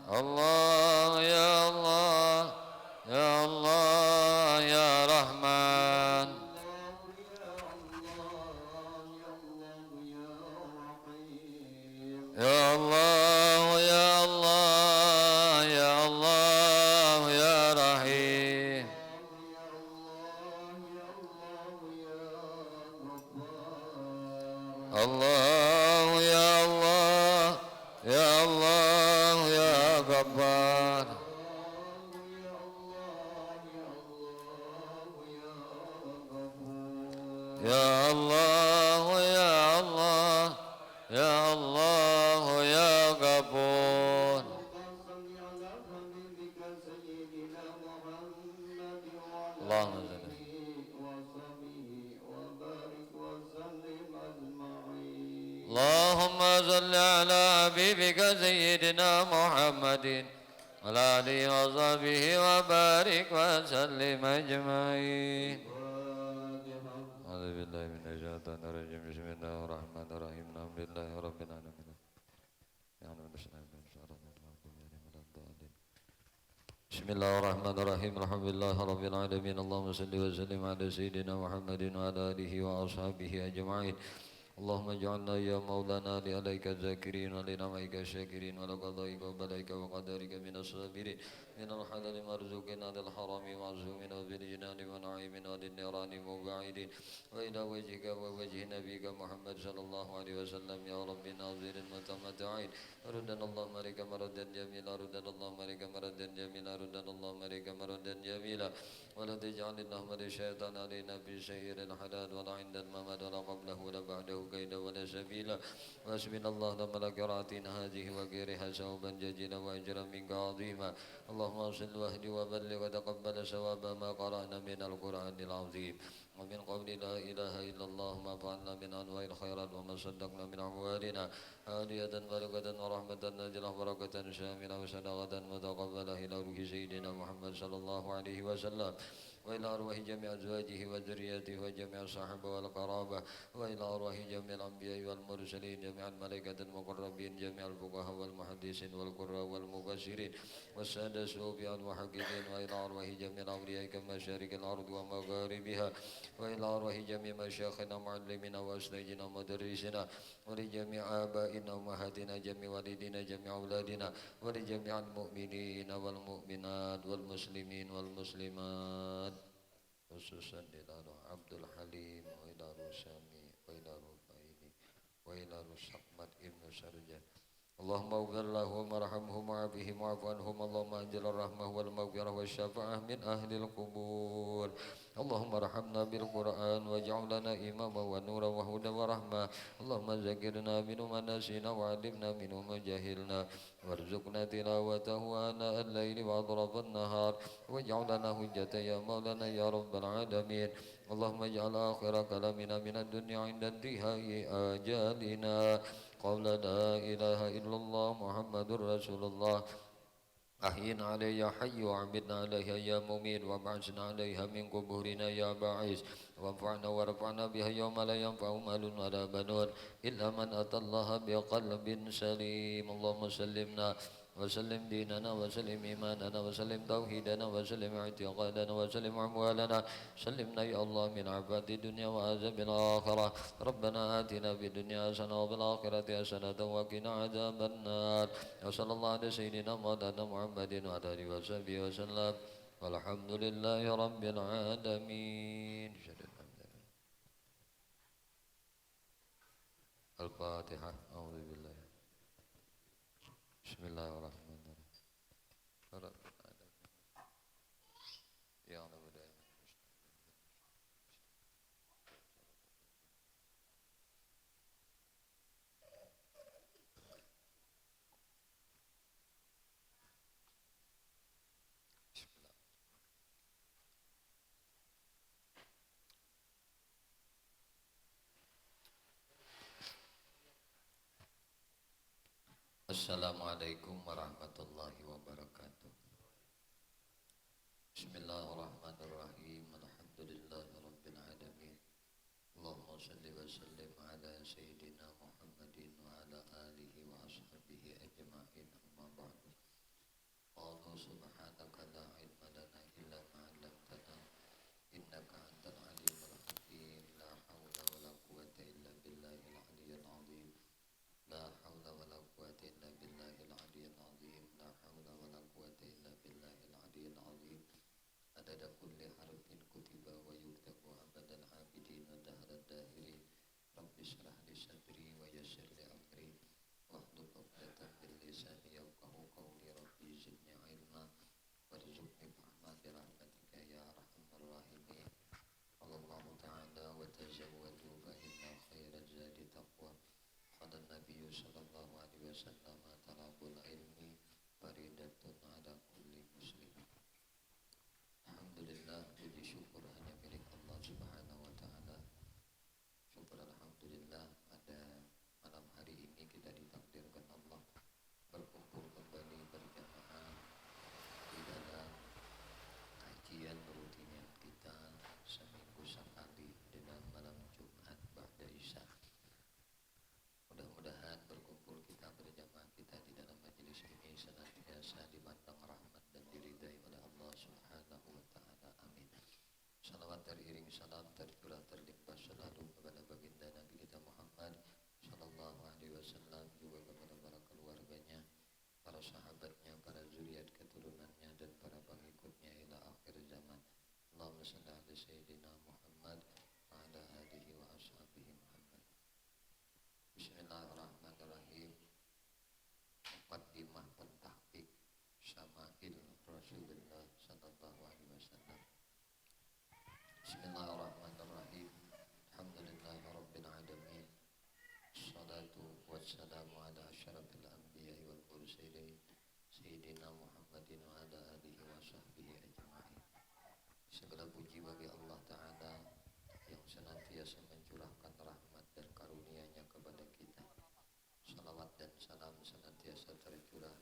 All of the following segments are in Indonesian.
Allah ya Allah ya Allah ya Rahman. Ya Allah ya Allah ya Allah ya Rahim. Allah ya Allah ya Allah ya Ghaffar. Ya Allah ya Allah ya Allah ya Ghafur. Allahumma Allahumma salli ala habibika sayyidina Muhammadin wa ala alihi wa sahbihi wa barik wa sallim ajma'in. A'udzu billahi minasy syaithanir rajim. Bismillahirrahmanirrahim. Alhamdulillahi rabbil alamin. Ya Bismillahirrahmanirrahim. Alhamdulillahi rabbil alamin. Allahumma salli wa sallim ala sayyidina Muhammadin wa ala alihi wa ashabihi ajma'in. اللهم اجعلنا يا مولانا لعليك الذاكرين ولنعمك الشاكرين ولقضائك وبلائك وقدرك من الصابرين من الحلال مرزوقنا للحرام معزومين وبالجنان ونعيم وللنيران مبعدين وإلى وجهك ووجه نبيك محمد صلى الله عليه وسلم يا رب ناظر المتمتعين ردنا اللهم عليك مردا جميلا ردنا اللهم عليك مردا جميلا ردنا اللهم عليك مردا جميلا ولا تجعل اللهم للشيطان علينا في سير الحلال ولا عند الممات ولا قبله ولا بعده كيدا ولا سبيلا واسمنا الله لما لكراتنا هذه وغيرها ثوبا جزيلا واجرا منك عظيما اللهم صل واهد وبلغ وتقبل ثواب ما قرانا من القران العظيم ومن قول لا اله الا الله ما فعلنا من انواع الخيرات وما صدقنا من اموالنا هادية بركة ورحمة نزلة بركة شاملة وصدقة متقبلة الى روح سيدنا محمد صلى الله عليه وسلم وإلى أرواح جميع أزواجه وذريته وجميع الصحابة والقرابة وإلى أرواح جميع الأنبياء والمرسلين جميع الملائكة المقربين جميع الفقهاء والمحدثين والقراء والمفسرين والسادة الصوفياء المحققين وإلى أرواح جميع الأولياء كمشارق الأرض ومغاربها وإلى أرواح جميع مشايخنا معلمنا وأساتذتنا ومدرسنا ولجميع آبائنا وأمهاتنا جميع والدينا جميع أولادنا ولجميع المؤمنين والمؤمنات والمسلمين والمسلمات خصوصا إلى روح عبد الحليم وإلى روح سامي وإلى روح فايدي وإلى روح صحمد ابن سرجة اللهم اغفر لهم وارحمهم وعافهم واعف عنهم اللهم انزل الرحمة والمغفرة والشفاعة من أهل القبور اللهم ارحمنا بالقرآن واجعلنا إماما ونورا وهدى ورحمة اللهم ذكرنا منه ما نسينا وعلمنا منه ما جهلنا وارزقنا تلاوته آناء الليل وأطراف النهار واجعلنا حجة يا مولانا يا رب العالمين اللهم اجعل آخر كلامنا من الدنيا عند انتهاء آجالنا قول لا إله إلا الله محمد رسول الله أحينا علي يا حي وعمدنا عليها يا مميت وابعثنا عليها من قبورنا يا باعث وانفعنا وارفعنا بها يوم لا ينفع مال ولا بنون إلا من أتى الله بقلب سليم اللهم سلمنا وسلم ديننا وسلم إيماننا وسلم توحيدنا وسلم اعتقادنا وسلم أموالنا سلمنا يا الله من عباد الدنيا وعذاب الآخرة ربنا آتنا في الدنيا حسنة وفي الآخرة حسنة وقنا عذاب النار وصلى الله على سيدنا مولانا محمد وعلى آله وصحبه وسلم والحمد لله رب العالمين. الفاتحة. أعوذ بالله. بسم الله الرحمن الرحيم. يا رب Assalamualaikum warahmatullahi wabarakatuh. Bismillahirrahmanirrahim. Alhamdulillahirabbil alamin. Allahumma shalli wa sallim ala sayyidina Muhammadin wa ala alihi wa ashabihi ajma'in. Amma ba'du. subhanaka la ilma lana illa ma 'allamtana innaka antal alimul hakim. La haula wala quwwata illa billahil aliyyil azim. La haula wala quwwata illa billahil aliyyil azim. La haula wala quwwata illa billahil aliyyil azim. Adada kulli harfin kutiba wa yuktabu abadal abidin wa dahrad dahirin. Rabbi shrah li sadri wa yassir li amri wahlul 'uqdatam min lisani yafqahu qawli. Rabbi zidni ilma warzuqni fahma bi rahmatika ya arhamar rahimin. Allahu ta'ala wa tazawwadu fa inna khairaz zadi taqwa. Qala an-nabiy sallallahu alaihi wasallam talabul ilmi faridatun ala kulli muslim. Alhamdulillah, puji syukur hanya milik Allah Subhanahu wa taala. Syukur alhamdulillah pada malam hari ini kita ditakdirkan Allah berkumpul kembali berjamaah di dalam kajian rutinnya kita seminggu sekali dengan malam Jumat ba'da Isya. Mudah-mudahan berkumpul kita berjamaah kita di dalam majelis ini senantiasa dipandang rahmat dan diridai oleh Allah Subhanahu wa taala. Amin. Salawat teriring salam tercurah terlimpah selalu kepada baginda Nabi kita Muhammad sallallahu alaihi wasallam, juga kepada para keluarganya, para sahabatnya, para zuriat keturunannya dan para pengikutnya ila akhir zaman. Allahumma shalli ala sayyidina Muhammad wa ala alihi wa ashabihi Muhammad. Bismillahirrahmanirrahim. Muqaddimah pentahqiq Syama'il Rasulullah sallallahu alaihi wasallam. Bismillahirrahmanirrahim. Alhamdulillahi rabbil alamin. Assalatu wassalamu ala asyrafil anbiya'i wal mursalin sayyidina Muhammadin wa ala alihi wa sahbihi ajma'in. Segala puji bagi Allah Ta'ala yang senantiasa mencurahkan rahmat dan karunia-Nya kepada kita. Salawat dan salam senantiasa tercurah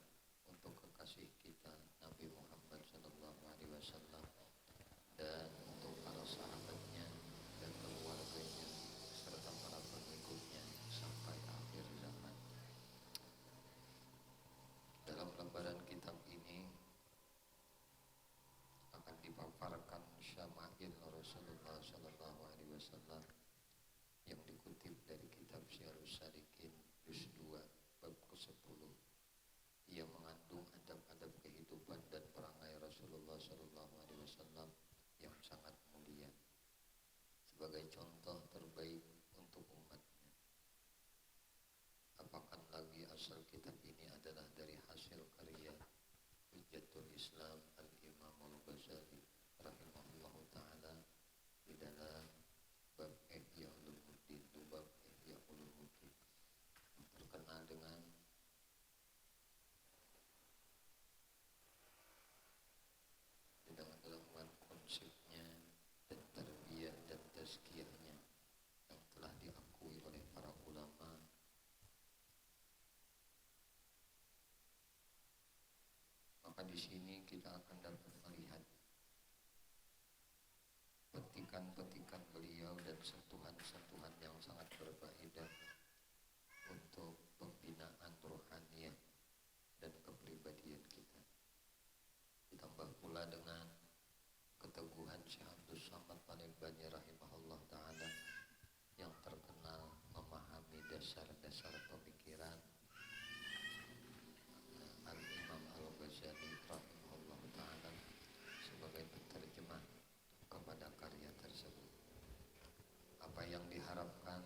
untuk kekasih kita Nabi Muhammad sallallahu alaihi wasallam dan untuk para sahabatnya dan keluarganya serta para pengikutnya sampai akhir zaman. Dalam lembaran kitab ini akan dipaparkan Syama'il Rasulullah sallallahu alaihi wasallam yang dikutip dari kitab Syiarus Salikin juz 2 bab ke-10. Ia mengandung adab-adab kehidupan dan perangai Rasulullah sallallahu alaihi wasallam yang sangat mulia sebagai contoh terbaik untuk umatnya. Apakah lagi asal kitab ini adalah dari hasil karya Hujjatul Islam Al-Imam Al-Ghazali rahimahullahu ta'ala di dalam bab Ihya Ulumuddin, bab Ihya Ulumuddin, terkenal dengan dalam konsepnya dan tarbiyah dan tazkiyahnya yang telah diakui oleh para ulama. Maka di sini kita akan dapat melihat petikan-petikan beliau dan sentuhan-sentuhan yang sangat berfaedah untuk pembinaan rohaniyah dan kepribadian kita. Ditambah pula dengan keteguhan Syekh Abdul Samad Palembani rahimahullah ta'ala yang terkenal memahami dasar-dasar pemikiran Al-Imam Al-Ghazali rahimahullah ta'ala sebagai penterjemah kepada karya tersebut. Apa yang diharapkan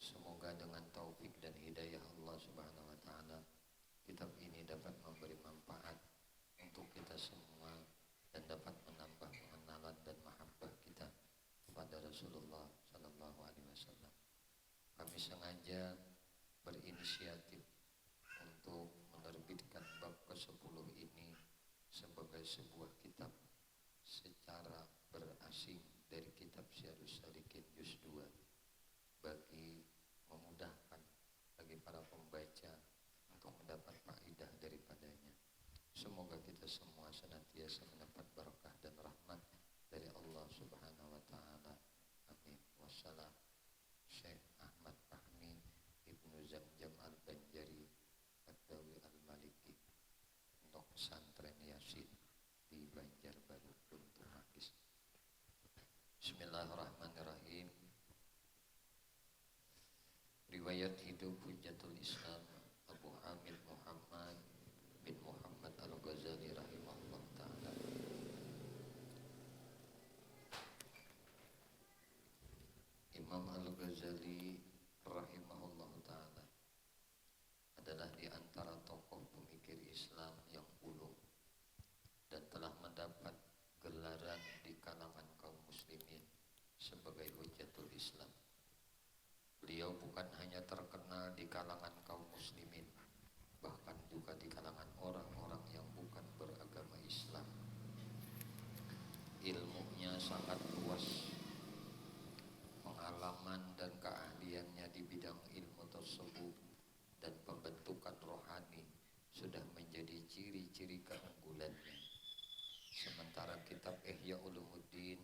semoga dengan taufik dan hidayah Allah Subhanahu wa ta'ala kitab ini dapat memberi manfaat untuk kita semua dan dapat menambah pengenalan dan mahabbah kita kepada Rasulullah sallallahu alaihi wasallam. Kami sengaja berinisiatif untuk menerbitkan bab ke-10 ini sebagai sebuah kitab secara berasing dari kitab Syiarus Salikin juz 2 bagi memudahkan bagi para pembaca untuk mendapat faedah daripadanya. Semoga kita semua senantiasa mendapat barakah dan rahmat dari Allah Subhanahu wa taala. Amin. Wassalam. Syekh Ahmad Fahmi Ibnu Zamjam Al-Banjari Ad-Dawi Al-Maliki untuk pesantren ya Bismillahirrahmanirrahim. Riwayat hidup Hujjatul Islam Abu Hamid Muhammad bin Muhammad Al-Ghazali rahimahullah ta'ala. Imam Al-Ghazali rahimahullah ta'ala adalah di antara tokoh pemikir Islam yang ulung dan telah mendapat gelaran di kalangan kaum muslimin sebagai Hujjatul Islam. Beliau bukan hanya terkenal di kalangan kaum muslimin, bahkan juga di kalangan orang-orang yang bukan beragama Islam. Ilmunya sangat luas, pengalaman dan keahliannya di bidang ilmu tersebut dan pembentukan rohani sudah menjadi ciri-ciri keunggulannya. Sementara kitab Ihya Ulumuddin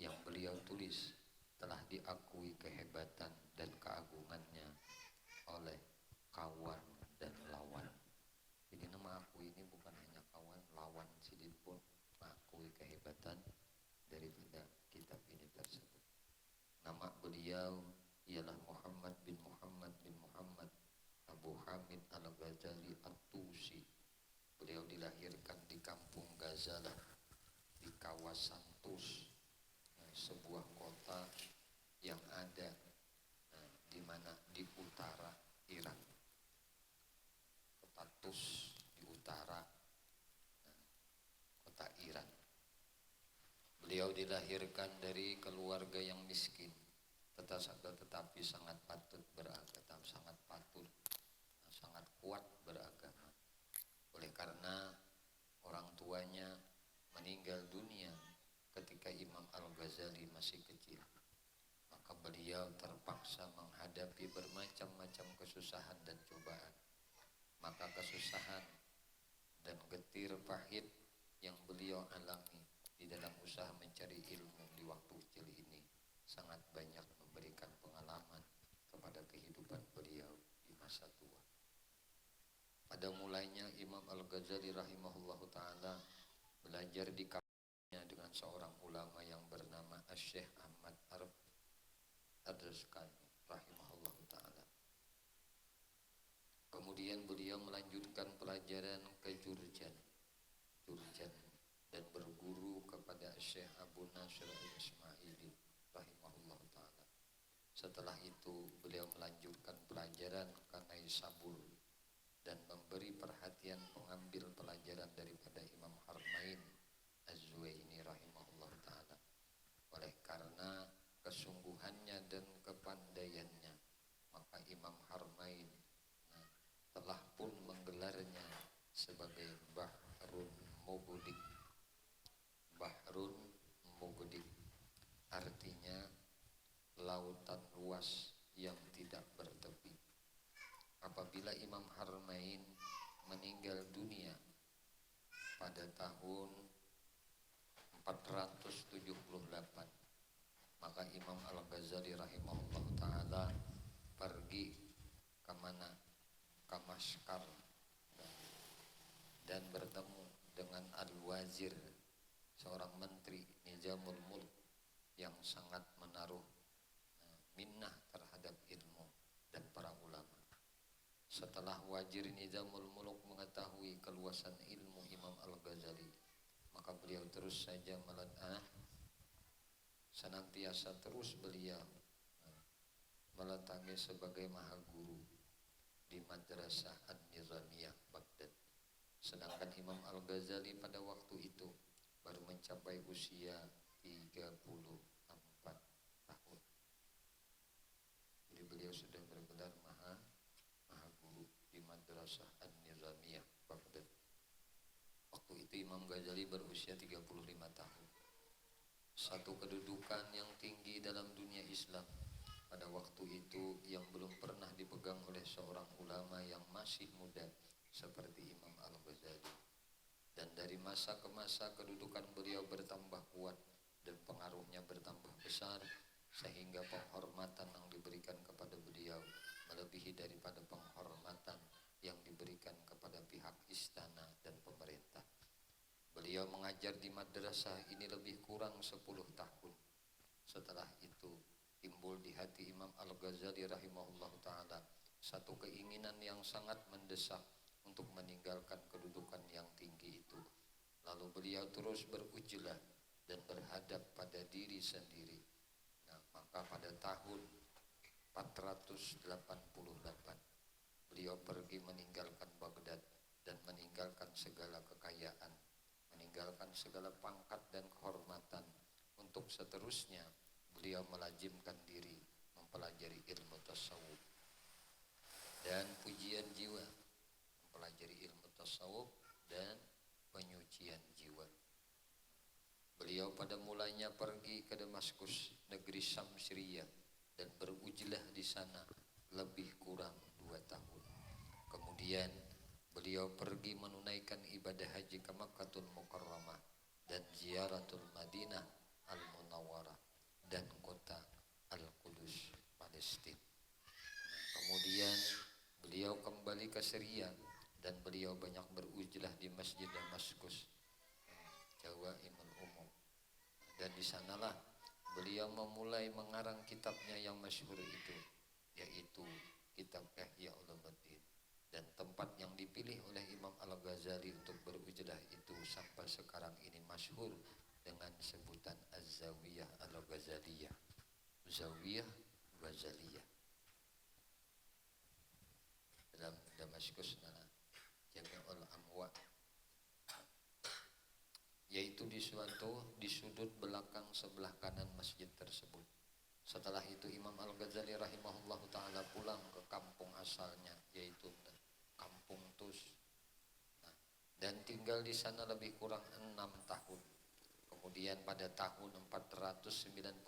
yang beliau tulis telah diakui kehebatan dan keagungannya oleh kawan dan lawan. Jadi nama aku ini bukan hanya kawan, lawan sidin pun mengakui kehebatan daripada kitab ini tersebut. Nama beliau ialah Muhammad bin Muhammad bin Muhammad Abu Hamid Al-Ghazali At-Tusi. Beliau dilahirkan di kampung Ghazalah di kawasan Tus, sebuah kota yang ada di mana di utara Irak. Kota Tus di utara kota Irak. Beliau dilahirkan dari keluarga yang miskin, tetapi sangat patut beragama, sangat kuat beragama. Oleh karena orang tuanya meninggal dunia ketika Imam Al-Ghazali masih kecil, maka beliau terpaksa menghadapi bermacam-macam kesusahan dan cobaan. Maka kesusahan dan getir pahit yang beliau alami di dalam usaha mencari ilmu di waktu kecil ini sangat banyak memberikan pengalaman kepada kehidupan beliau di masa tua. Pada mulainya Imam Al-Ghazali rahimahullahu ta'ala belajar di kampungnya dengan seorang ulama yang bernama Syekh Ahmad Ad-Daskani rahimahullahu ta'ala. Kemudian beliau melanjutkan pelajaran ke Jurjan dan berguru kepada Syekh Abu Nasr Al-Ismaili rahimahullahu ta'ala. Setelah itu beliau melanjutkan pelajaran ke Naisabur dan memberi perhatian mengambil pelajaran daripada Imam Harmain Az-Zuwaini rahimahullah ta'ala. Oleh karena kesungguhannya dan kepandaiannya, maka Imam Harmain telah pun menggelarnya sebagai Bahrun Mughdik. Bahrun Mughdik artinya lautan luas yang tidak bertepi. Apabila Imam Harmain meninggal dunia pada tahun 478, maka Imam Al-Ghazali rahimahullah ta'ala pergi ke mana? Ke Maskar dan bertemu dengan Al-Wazir, seorang menteri Nizamul Mulk yang sangat menaruh minnah terhadap ilmu dan para ulama. Setelah Wazir Nizamul Mulk mengetahui keluasan ilmu Imam Al-Ghazali, maka beliau terus saja senantiasa terus beliau meletaknya sebagai maha guru di Madrasah An-Nizamiyah Baghdad. Sedangkan Imam Al-Ghazali pada waktu itu baru mencapai usia 34 tahun. Jadi beliau sudah bergelar maha guru di Madrasah An-Nizamiyah Baghdad. Waktu itu Imam Ghazali berusia 35 tahun. Satu kedudukan yang tinggi dalam dunia Islam pada waktu itu yang belum pernah dipegang oleh seorang ulama yang masih muda seperti Imam Al-Ghazali. Dan dari masa ke masa kedudukan beliau bertambah kuat dan pengaruhnya bertambah besar, sehingga penghormatan yang diberikan kepada beliau melebihi daripada penghormatan yang diberikan kepada pihak istana dan pemerintah. Beliau mengajar di madrasah ini lebih kurang 10 tahun Setelah itu timbul di hati Imam Al-Ghazali rahimahullah ta'ala satu keinginan yang sangat mendesak untuk meninggalkan kedudukan yang tinggi itu. Lalu beliau terus berujlah dan berhadap pada diri sendiri. Nah, maka pada tahun 488 beliau pergi meninggalkan Baghdad dan meninggalkan segala kekayaan, meninggalkan segala pangkat dan kehormatan. Untuk seterusnya beliau melazimkan diri mempelajari ilmu tasawuf dan pujian jiwa, mempelajari ilmu tasawuf dan penyucian jiwa. Beliau pada mulanya pergi ke Damaskus, negeri Syam Syria, dan berujlah di sana lebih kurang 2 tahun. Kemudian beliau pergi menunaikan ibadah haji ke Makkahul Mukarramah dan ziaratul Madinah Al-Munawwarah dan kota Al-Qudus Palestina. Kemudian beliau kembali ke Syria dan beliau banyak berujlah di Masjid Damaskus, Jawaimul Umum. Dan di sanalah beliau memulai mengarang kitabnya yang masyhur itu, yaitu kitab Ihya Ulumuddin. Dan tempat yang dipilih oleh Imam Al-Ghazali untuk berujlah itu sampai sekarang ini masyhur dengan sebutan Az-Zawiyah Al-Ghazaliyah, Zawiyah Ghazaliyah. Dalam Damaskus Jami'ul Amwa, yaitu di sudut belakang sebelah kanan masjid tersebut. Setelah itu Imam Al-Ghazali rahimahullahu ta'ala pulang ke kampung asalnya, yaitu Kampung Tus, dan tinggal di sana lebih kurang 6 tahun. Kemudian pada tahun 499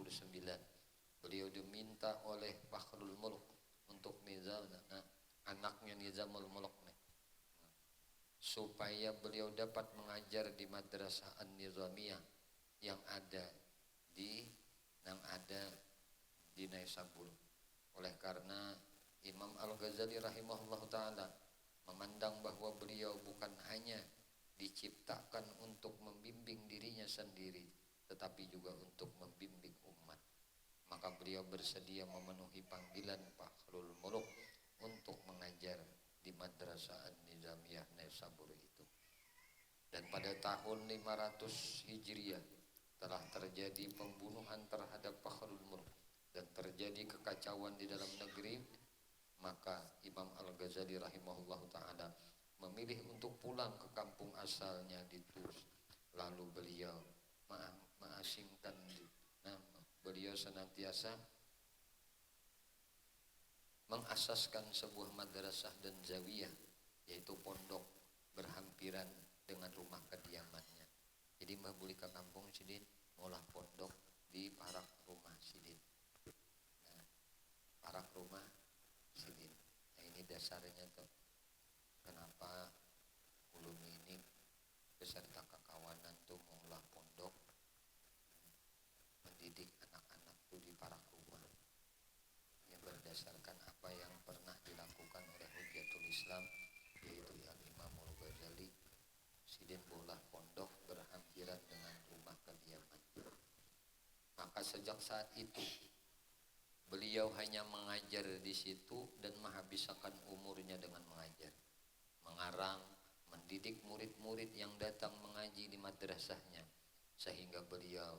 beliau diminta oleh Fakhrul Mulk untuk anaknya Nizamul Mulk supaya beliau dapat mengajar di Madrasah An-Nizamiyah yang ada di Naisabur. Oleh karena Imam Al-Ghazali rahimahullah ta'ala memandang bahwa beliau bukan hanya diciptakan untuk membimbing dirinya sendiri, tetapi juga untuk membimbing umat. Maka beliau bersedia memenuhi panggilan Fakhrul Muluk untuk mengajar di Madrasah An-Nizamiyah Naisabur itu. Dan pada tahun 500 Hijriah telah terjadi pembunuhan terhadap Fakhrul Muluk dan terjadi kekacauan di dalam negeri. Maka Imam Al-Ghazali rahimahullah ta'ala memilih untuk pulang ke kampung asalnya di Tus. Lalu beliau mengasingkan beliau senantiasa mengasaskan sebuah madrasah dan zawiyah, yaitu pondok berhampiran dengan rumah kediamannya. Jadi Mbah Buli ke kampung Sidin ngolah pondok di parak rumah Sidin. Parak rumah Sidin. Nah, ini dasarnya tuh kenapa ulun ini beserta kekawanan tuh mengolah pondok, mendidik anak-anak tuh di parak rumah. Yang berdasarkan apa yang pernah dilakukan oleh Hujjatul Islam, yaitu Imam Al-Ghazali. Sidin bolah pondok berhampiran dengan rumah kediaman. Maka sejak saat itu beliau hanya mengajar di situ dan menghabiskan umurnya dengan mengajar, mengarang, mendidik murid-murid yang datang mengaji di madrasahnya, sehingga beliau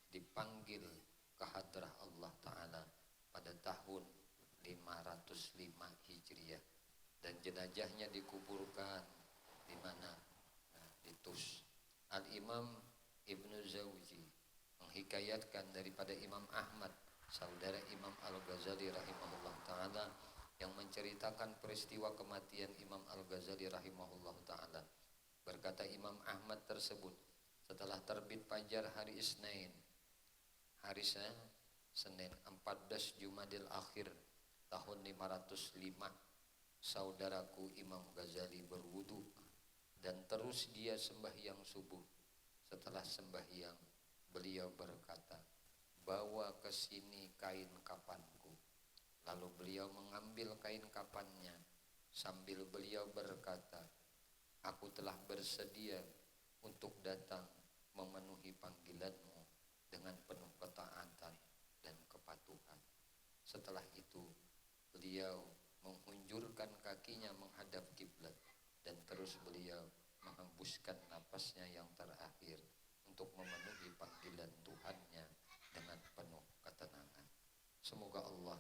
dipanggil ke hadrah Allah Ta'ala pada tahun 505 Hijriah, dan jenazahnya dikuburkan di mana? Di Tus. Al-Imam Ibnu Zawji menghikayatkan daripada Imam Ahmad, saudara Imam Al-Ghazali rahimahullah ta'ala, yang menceritakan peristiwa kematian Imam Al-Ghazali rahimahullah ta'ala. Berkata Imam Ahmad tersebut, setelah terbit fajar hari Isnin, hari Senin 14 Jumadil Akhir tahun 505, saudaraku Imam Ghazali berwudu dan terus dia sembahyang subuh. Setelah sembahyang beliau berkata, bawa ke sini kain kafanku. Lalu beliau mengambil kain kafannya sambil beliau berkata, aku telah bersedia untuk datang memenuhi panggilanmu dengan penuh ketaatan dan kepatuhan. Setelah itu beliau menghunjurkan kakinya menghadap kiblat dan terus beliau menghembuskan napasnya yang terakhir untuk memenuhi panggilan Tuhannya dengan penuh ketenangan. Semoga Allah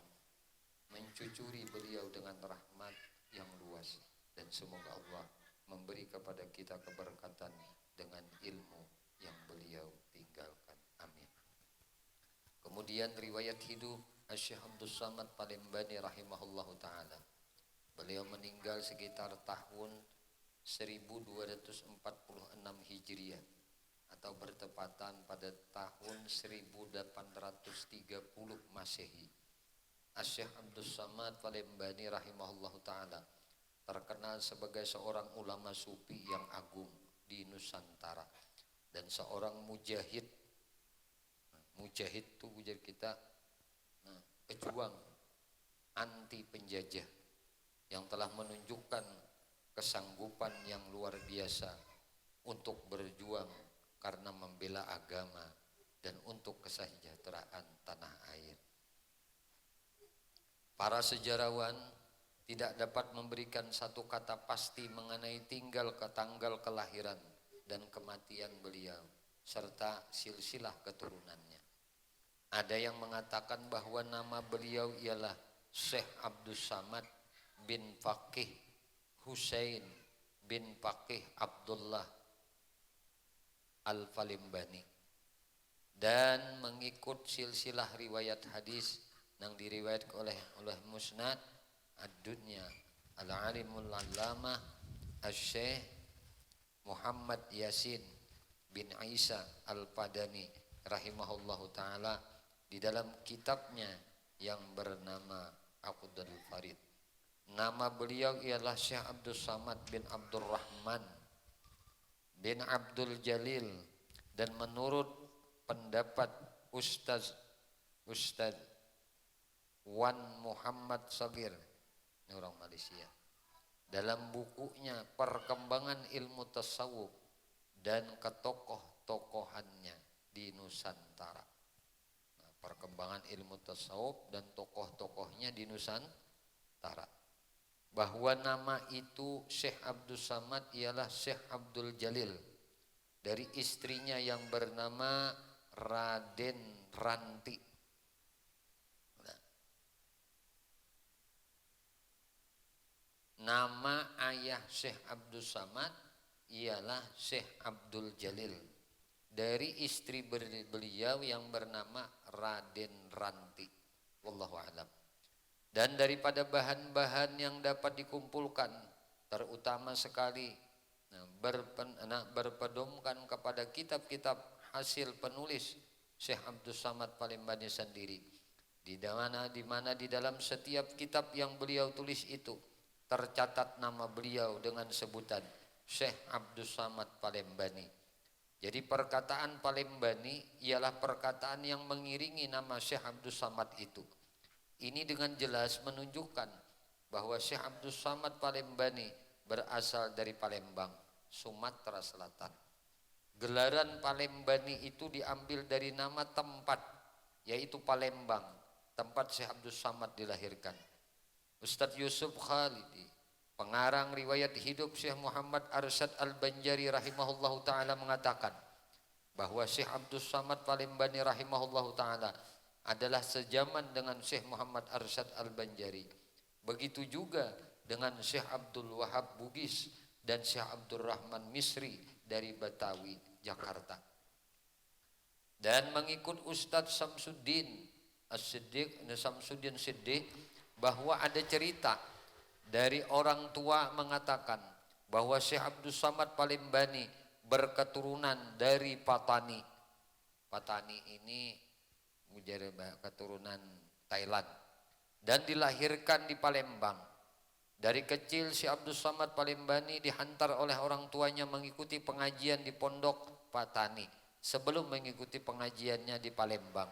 mencucuri beliau dengan rahmat yang luas dan semoga Allah memberi kepada kita keberkatan dengan ilmu yang beliau tinggalkan. Amin. Kemudian riwayat hidup Syekh Abdul Samad Palembani rahimahullahu taala. Beliau meninggal sekitar tahun 1246 Hijriah atau bertepatan pada tahun 1830 Masehi. Syekh Abdul Samad Palembani rahimahullahu taala terkenal sebagai seorang ulama sufi yang agung di Nusantara dan seorang mujahid. Mujahid itu ujar kita pejuang anti penjajah yang telah menunjukkan kesanggupan yang luar biasa untuk berjuang karena membela agama dan untuk kesejahteraan tanah air. Para sejarawan tidak dapat memberikan satu kata pasti mengenai tanggal kelahiran dan kematian beliau serta silsilah keturunannya. Ada yang mengatakan bahwa nama beliau ialah Syekh Abdul Samad bin Faqih Husain bin Faqih Abdullah Al-Palembani, dan mengikut silsilah riwayat hadis yang diriwayatkan oleh Musnad Ad-Dunya Al-Alimul Allamah Syekh Muhammad Yasin bin Isa Al-Padani rahimahullahu taala di dalam kitabnya yang bernama Aqdul Farid. Nama beliau ialah Syekh Abdul Samad bin Abdul Rahman bin Abdul Jalil, dan menurut pendapat Ustaz Wan Muhammad Sagir, ini orang Malaysia, dalam bukunya Perkembangan Ilmu Tasawuf dan Ketokoh-tokohannya di Nusantara. Perkembangan ilmu tasawuf dan tokoh-tokohnya di Nusantara, bahwa nama itu Syekh Abdul Samad ialah Syekh Abdul Jalil dari istrinya yang bernama Raden Ranti. Nama ayah Syekh Abdul Samad ialah Syekh Abdul Jalil dari istri beliau yang bernama Raden Ranti. Wallahu a'lam. Dan daripada bahan-bahan yang dapat dikumpulkan, terutama sekali berpedomkan kepada kitab-kitab hasil penulis Syekh Abdul Samad Palembani sendiri, di mana di dalam setiap kitab yang beliau tulis itu tercatat nama beliau dengan sebutan Syekh Abdul Samad Palembani. Jadi perkataan Palembani ialah perkataan yang mengiringi nama Syekh Abdul Samad itu. Ini dengan jelas menunjukkan bahwa Syekh Abdul Samad Palembani berasal dari Palembang, Sumatera Selatan. Gelaran Palembani itu diambil dari nama tempat, yaitu Palembang, tempat Syekh Abdul Samad dilahirkan. Ustadz Yusuf Khalidi, pengarang riwayat hidup Syekh Muhammad Arsyad Al-Banjari rahimahullahu ta'ala, mengatakan bahwa Syekh Abdul Samad Palembani rahimahullahu ta'ala adalah sejaman dengan Syekh Muhammad Arsyad Al-Banjari. Begitu juga dengan Syekh Abdul Wahab Bugis dan Syekh Abdul Rahman Misri dari Betawi, Jakarta. Dan mengikut Ustadz Samsuddin Siddiq bahwa ada cerita dari orang tua mengatakan bahwa Syekh Abdul Samad Palembani berketurunan dari Patani. Patani ini menjadi keturunan Thailand dan dilahirkan di Palembang. Dari kecil Syekh Abdul Samad Palembani dihantar oleh orang tuanya mengikuti pengajian di pondok Patani sebelum mengikuti pengajiannya di Palembang,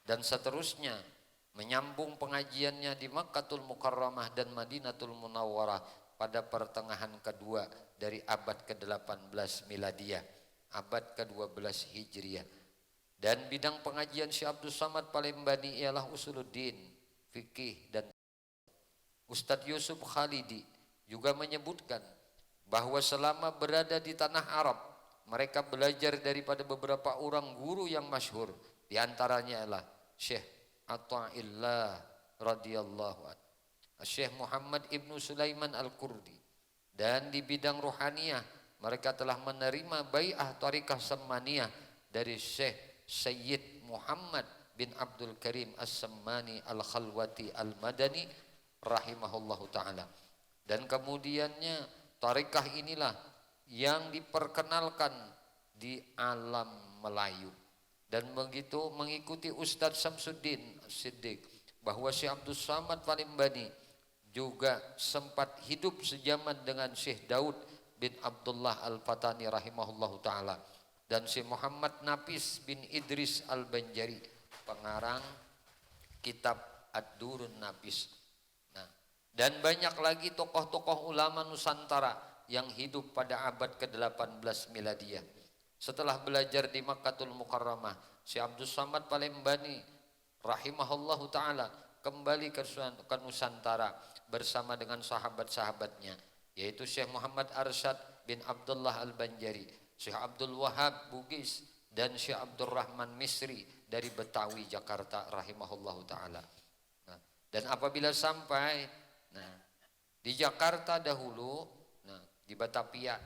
dan seterusnya menyambung pengajiannya di Makkahul Mukarramah dan Madinatul Munawwarah pada pertengahan kedua dari abad ke-18 Miladiyah, abad ke-12 Hijriah. Dan bidang pengajian Syekh Abdul Samad Palembani ialah usuluddin, fikih dan Ustadz Yusuf Khalidi juga menyebutkan bahwa selama berada di tanah Arab mereka belajar daripada beberapa orang guru yang masyhur, di antaranya adalah Syekh Athaillah radhiyallahu anhu, Syekh Muhammad Ibnu Sulaiman Al-Kurdi. Dan di bidang rohaniyah mereka telah menerima bai'ah Tariqah Sammaniyah dari Syekh Sayyid Muhammad bin Abdul Karim As-Sammani Al-Khalwati Al-Madani rahimahullahu ta'ala. Dan kemudiannya Tariqah inilah yang diperkenalkan di alam Melayu. Dan begitu mengikuti Ustadz Samsuddin Siddiq bahwa Syekh Abdul Samad Palembani juga sempat hidup sejaman dengan Syekh Daud bin Abdullah Al-Fatani rahimahullahu ta'ala, dan Syekh Muhammad Nafis bin Idris Al-Banjari, pengarang kitab Ad-Durun Nafis. Nah, dan banyak lagi tokoh-tokoh ulama Nusantara yang hidup pada abad ke-18 miladiyah. Setelah belajar di Makkahul Mukarramah, Syekh Abdul Samad Palembani rahimahullahu ta'ala kembali ke Nusantara bersama dengan sahabat-sahabatnya, yaitu Syekh Muhammad Arsyad bin Abdullah Al-Banjari, Syekh Abdul Wahab Bugis, dan Syekh Abdul Rahman Misri dari Betawi, Jakarta rahimahullahu ta'ala. Nah, dan apabila sampai di Jakarta dahulu, di Batavia,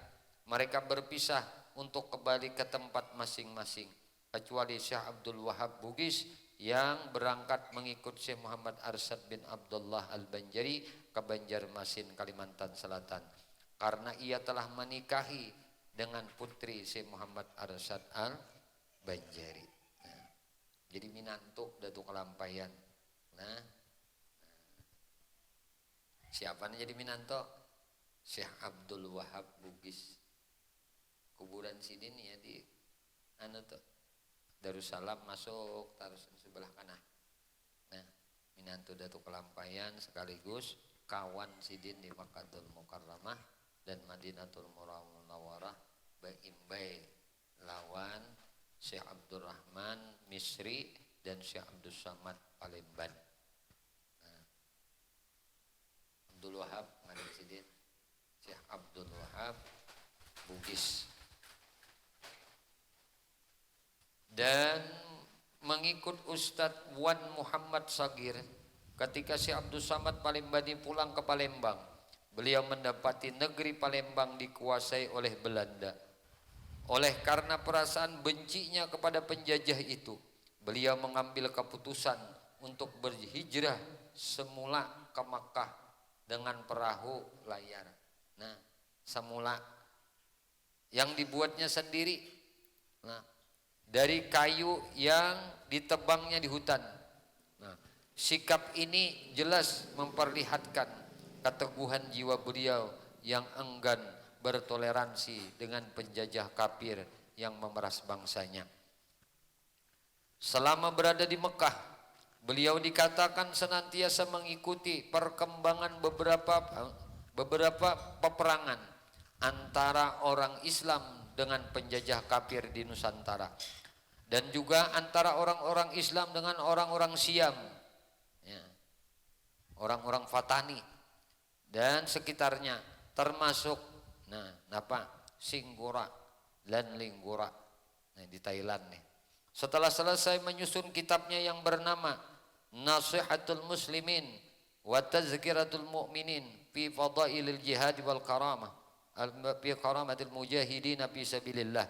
mereka berpisah untuk kembali ke tempat masing-masing, kecuali Syekh Abdul Wahab Bugis yang berangkat mengikut Syekh Muhammad Arsyad bin Abdullah Al-Banjari ke Banjarmasin, Kalimantan Selatan, karena ia telah menikahi dengan putri Syekh Muhammad Arsyad Al-Banjari. Nah, jadi minantuk Datuk Kelampayan. Nah, siapa nih jadi minanto? Syekh Abdul Wahab Bugis. Kuburan sidin ya di Darussalam masuk terus sebelah kanan. Nah, minantu Datuk Kelampayan sekaligus kawan sidin di Makkahul Mukarramah dan Madinatul Munawwarah Baimbai lawan Syekh Abdul Rahman Misri dan Syekh Abdul Samad Palembang. Nah, Abdul Wahab Madin sidin, Syekh Abdul Wahab Bugis. Dan mengikut Ustadz Wan Muhammad Sagir ketika Syekh Abdul Samad Palembani pulang ke Palembang, beliau mendapati negeri Palembang dikuasai oleh Belanda. Oleh karena perasaan bencinya kepada penjajah itu, beliau mengambil keputusan untuk berhijrah semula ke Makkah dengan perahu layar. Nah, semula yang dibuatnya sendiri. Nah, dari kayu yang ditebangnya di hutan. Nah, sikap ini jelas memperlihatkan keteguhan jiwa beliau yang enggan bertoleransi dengan penjajah kafir yang memeras bangsanya. Selama berada di Mekah, beliau dikatakan senantiasa mengikuti perkembangan beberapa peperangan antara orang Islam dengan penjajah kafir di Nusantara, dan juga antara orang-orang Islam dengan orang-orang Siam, ya, orang-orang Fatani dan sekitarnya, termasuk Singgura dan Linggura, di Thailand nih. Setelah selesai menyusun kitabnya yang bernama Nasihatul Muslimin wa Tazkiratul Mu'minin fi Fadailil Jihad wal Karamah fi Karamatil Mujahidin fi Sabilillah,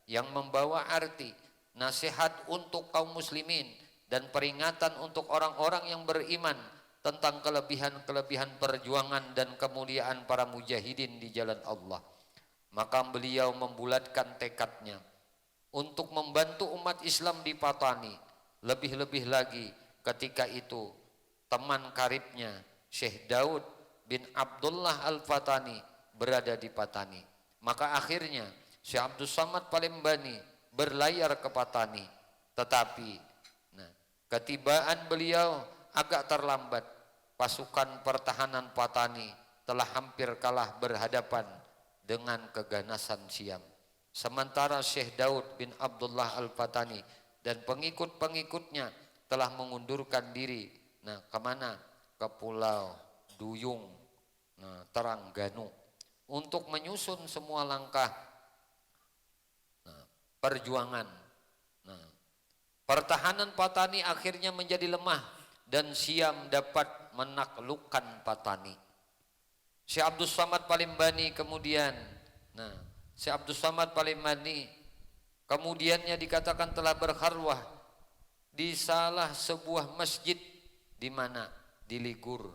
yang membawa arti nasihat untuk kaum muslimin dan peringatan untuk orang-orang yang beriman tentang kelebihan-kelebihan perjuangan dan kemuliaan para mujahidin di jalan Allah. Maka beliau membulatkan tekadnya untuk membantu umat Islam di Patani, lebih-lebih lagi ketika itu teman karibnya Syekh Daud bin Abdullah Al-Fatani berada di Patani. Maka akhirnya Syekh Abdul Samad Palembani berlayar ke Patani, tetapi ketibaan beliau agak terlambat. Pasukan pertahanan Patani telah hampir kalah berhadapan dengan keganasan Siam. Sementara Syekh Daud bin Abdullah Al-Fatani dan pengikut-pengikutnya telah mengundurkan diri. Nah, kemana? Ke Pulau Duyung, nah, Terengganu, untuk menyusun semua langkah perjuangan. Nah, pertahanan Patani akhirnya menjadi lemah dan Siam dapat menaklukkan Patani. Syekh Abdus Samad Palimbani kemudian, nah, Syekh Abdus Samad Palimbani kemudiannya dikatakan telah berkharwah di salah sebuah masjid di mana? Di Ligur.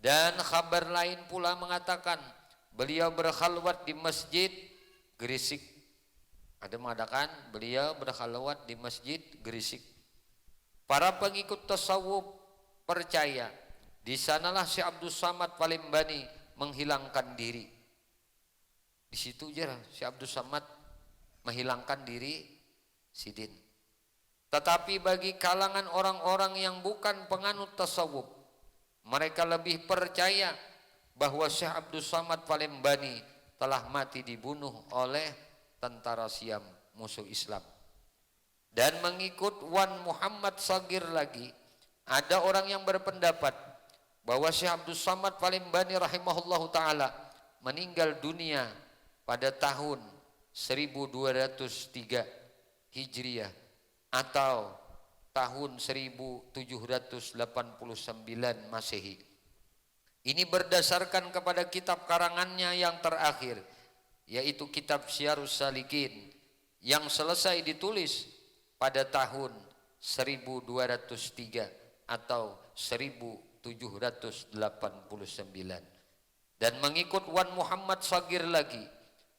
Dan kabar lain pula mengatakan beliau berkhalwat di masjid Gresik. Ada mengatakan beliau berkhalwat di masjid Gresik. Para pengikut tasawuf percaya di sanalah Syekh Abdus Samad Palimbani menghilangkan diri. Di situ aja Syekh Abdus Samad menghilangkan diri sidin. Tetapi bagi kalangan orang-orang yang bukan penganut tasawuf, mereka lebih percaya bahwa Syekh Abdus Samad Palimbani telah mati dibunuh oleh tentara Siam, musuh Islam. Dan mengikut Wan Muhammad Sagir lagi, ada orang yang berpendapat bahwa Syekh Abdus Samad Palimbani rahimahullahu ta'ala meninggal dunia pada tahun 1203 Hijriah atau tahun 1789 Masehi. Ini berdasarkan kepada kitab karangannya yang terakhir, yaitu kitab Syarus Salikin, yang selesai ditulis pada tahun 1203 atau 1789. Dan mengikut Wan Muhammad Sagir lagi,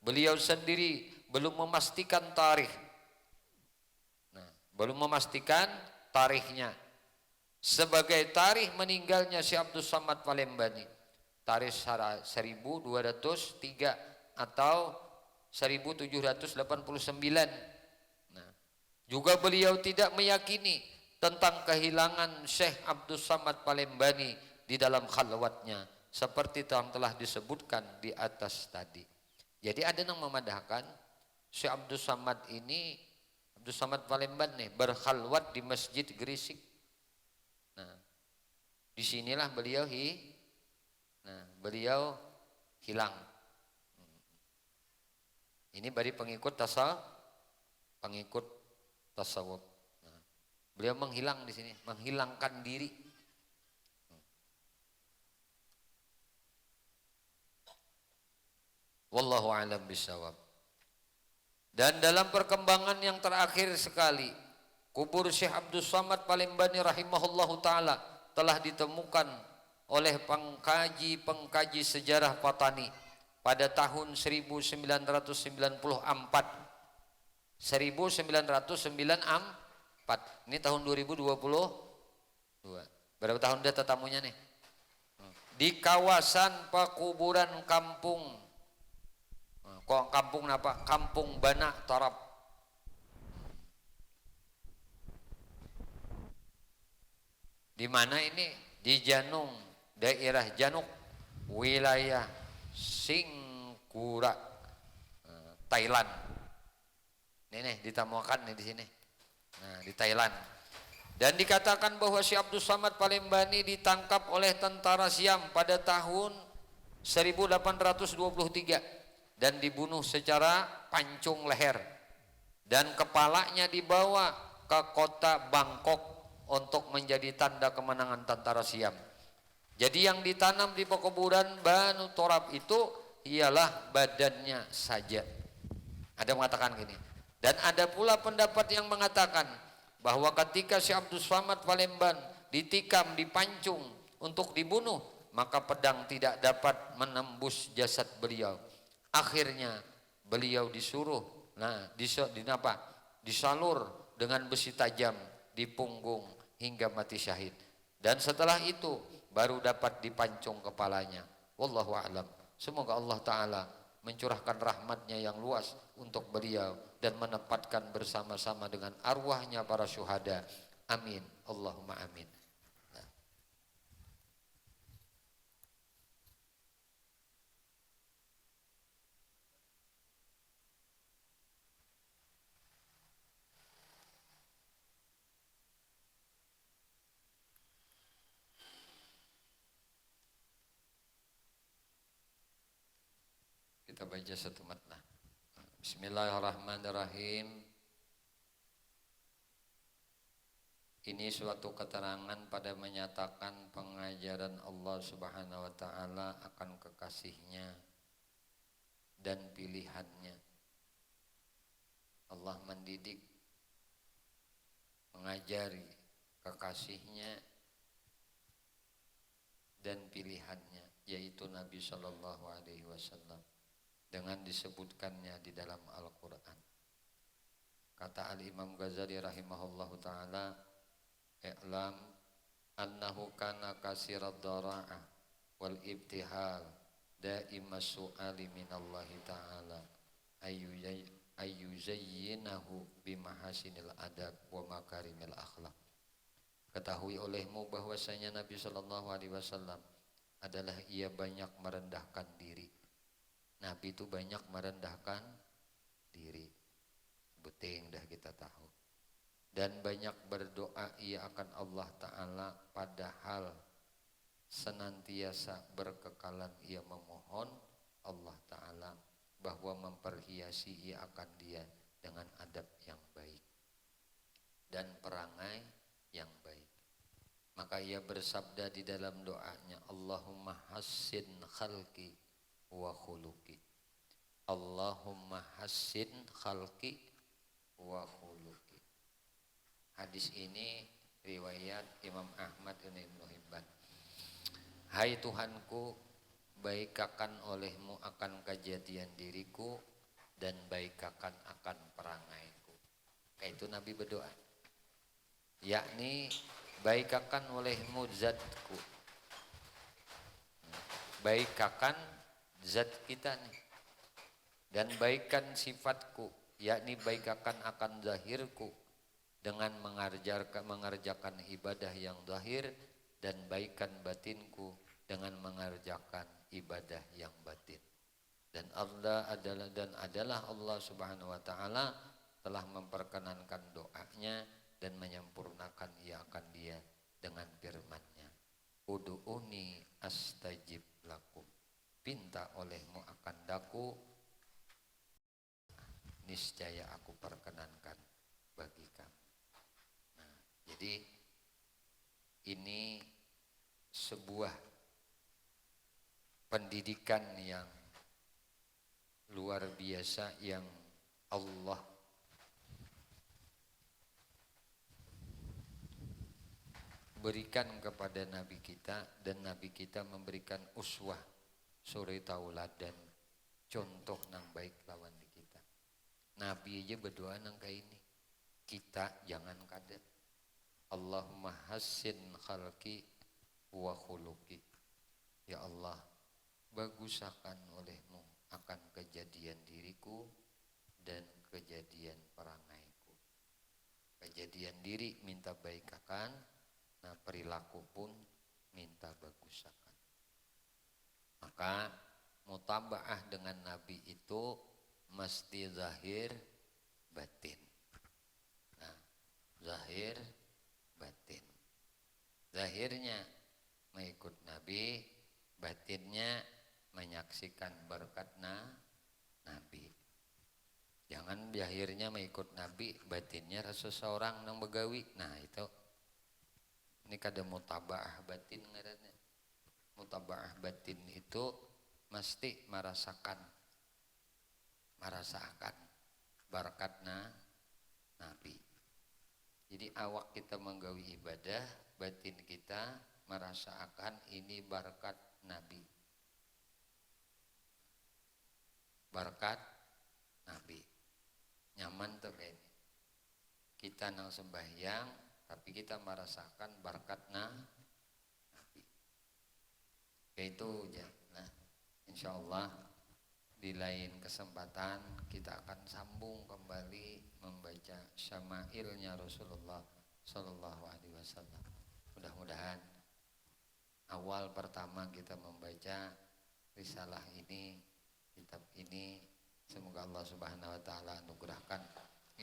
beliau sendiri belum memastikan tarikh. Belum memastikan tarikhnya. Sebagai tarikh meninggalnya Syekh Abdus Samad Palimbani, tarikh 1203 atau 1789. Nah, juga beliau tidak meyakini tentang kehilangan Syekh Abdus Samad Palimbani di dalam khalwatnya, seperti yang telah disebutkan di atas tadi. Jadi ada yang memadahkan Syekh Abdus Samad ini, Abdus Samad Palimbani berkhalwat di masjid Gresik. Nah, disinilah beliau hilang. Ini bagi pengikut tasawuf. Nah, beliau menghilang di sini, menghilangkan diri. Wallahu a'lam bishawab. Dan dalam perkembangan yang terakhir sekali, kubur Syekh Abdus Samad Palimbani rahimahullahu ta'ala telah ditemukan oleh pengkaji sejarah Patani pada tahun 1994. 1994. Ini tahun 2022. Berapa tahun dia tetamunya nih? Di kawasan pekuburan kampung apa? Kampung Banak Tarap. Di mana ini? Di Janung, daerah Januk, wilayah Singkura, Thailand. Ini ditemukan di sini. Nah, di Thailand. Dan dikatakan bahwa Syekh Abdus Samad Palimbani ditangkap oleh tentara Siam pada tahun 1823 dan dibunuh secara pancung leher, dan kepalanya dibawa ke kota Bangkok untuk menjadi tanda kemenangan tentara Siam. Jadi yang ditanam di pekuburan Banu Torab itu ialah badannya saja. Ada yang mengatakan gini. Dan ada pula pendapat yang mengatakan bahwa ketika Syekh Abdus Samad Palimbani ditikam, dipancung untuk dibunuh, maka pedang tidak dapat menembus jasad beliau. Akhirnya beliau disuruh, disalur dengan besi tajam di punggung hingga mati syahid. Dan setelah itu baru dapat dipancung kepalanya. Wallahu a'lam. Semoga Allah Ta'ala mencurahkan rahmatnya yang luas untuk beliau dan menempatkan bersama-sama dengan arwahnya para syuhada. Amin. Allahumma amin. Kita baca satu matlah. Bismillahirrahmanirrahim. Ini suatu keterangan pada menyatakan pengajaran Allah Subhanahu wa taala akan kekasihnya dan pilihannya. Allah mendidik, mengajari kekasihnya dan pilihannya, yaitu Nabi Shallallahu Alaihi Wasallam, dengan disebutkannya di dalam Al-Quran. Kata Al-Imam Ghazali rahimahullahu ta'ala, i'lam annahu kana kasirad dara'ah wal ibtihal daima su'ali minallahi ta'ala ayyuzayyinahu bimahasinil adab wa makarimil akhlaq. Ketahui olehmu bahwasanya Nabi Shallallahu Alaihi Wasallam adalah ia banyak merendahkan diri. Nabi itu banyak merendahkan diri, beting dah kita tahu. Dan banyak berdoa ia akan Allah Ta'ala, padahal senantiasa berkekalan ia memohon Allah Ta'ala bahwa memperhiasi ia akan dia dengan adab yang baik dan perangai yang baik. Maka ia bersabda di dalam doanya, Allahumma hassin khalqi wa khuluqi. Allahumma hassin khalqi wa khuluqi. Hadis ini riwayat Imam Ahmad dan Ibnu Hibban. Hai Tuhanku, baikakan olehmu akan kejadian diriku dan baikakan akan perangaiku. Kayak itu Nabi berdoa, yakni baikakan olehmu zatku, baikakan zat kita nih, dan baikan sifatku, yakni baikakan akan zahirku dengan mengerjakan ibadah yang zahir, dan baikan batinku dengan mengerjakan ibadah yang batin. Dan adalah Allah Subhanahu wa taala telah memperkenankan doanya dan menyempurnakan ia akan dia dengan firman-Nya, Ud'uni astajib lakum. Pinta olehmu akan daku, niscaya aku perkenankan bagi kamu. Nah, jadi ini sebuah pendidikan yang luar biasa yang Allah berikan kepada Nabi kita, dan Nabi kita memberikan uswah, suri tauladan, contoh nang baik lawan di kita. Nabi aja berdoa nang kayak ini, kita jangan kadet. Allahumma hassin khalqi wa khuluqi. Ya Allah, bagusakan olehmu akan kejadian diriku dan kejadian perangaiku. Kejadian diri minta baikakan, nah perilaku pun minta bagusakan. Maka mutabaah dengan Nabi itu mesti zahir batin. Nah, zahir batin. Zahirnya mengikut Nabi, batinnya menyaksikan berkat Nabi. Jangan zahirnya mengikut Nabi, batinnya rasa seorang nang begawi. Nah itu, ini kada mutabaah batin ngarannya. Mutabaah batin itu mesti merasakan berkat Nabi. Jadi awak kita menggawi ibadah, batin kita merasakan ini berkat Nabi. Berkat Nabi. Nyaman tuh kayak ini. Kita nang sembahyang, tapi kita merasakan berkat Nabi. Kayak itu aja. Nah, insyaallah di lain kesempatan kita akan sambung kembali membaca syama'ilnya Rasulullah Sallallahu Alaihi Wasallam. Mudah-mudahan awal pertama kita membaca risalah ini, kitab ini, semoga Allah Subhanahu Wa Taala anugerahkan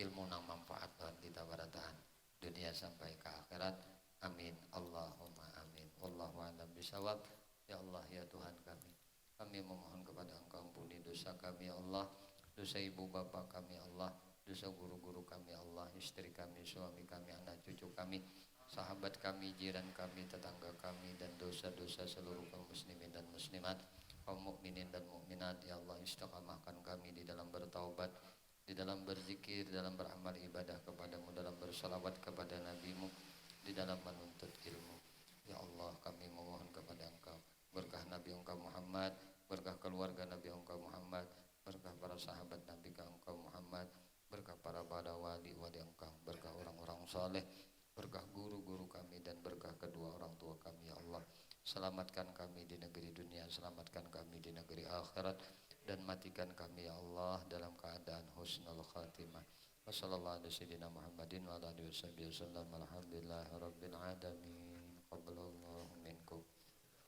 ilmu yang manfaat dan kita barataan dunia sampai ke akhirat. Amin. Allahumma amin. Wallahu a'lam bishawab. Ya Allah, ya Tuhan kami memohon kepada Engkau ampuni dosa kami ya Allah, dosa ibu bapak kami ya Allah, dosa guru-guru kami ya Allah, istri kami, suami kami, anak cucu kami, sahabat kami, jiran kami, tetangga kami, dan dosa-dosa seluruh kaum muslimin dan muslimat, kaum mukminin dan mukminat ya Allah. Istiqamahkan kami di dalam bertaubat, di dalam berzikir, di dalam beramal ibadah kepadamu, dalam bersalawat kepada nabimu, di dalam menuntut ilmu ya Allah. Kami memohon kepada Engkau berkah Nabi Engkau Muhammad, berkah keluarga Nabi Engkau Muhammad, berkah para sahabat Nabi Engkau Muhammad, berkah para wali Engkau, berkah orang-orang saleh, berkah guru-guru kami, dan berkah kedua orang tua kami ya Allah. Selamatkan kami di negeri dunia, selamatkan kami di negeri akhirat, dan matikan kami ya Allah dalam keadaan husnul khatimah. Wassallallahu ala sayyidina Muhammadin wa ala alihi wasallam. Alhamdulillahirabbil alamin.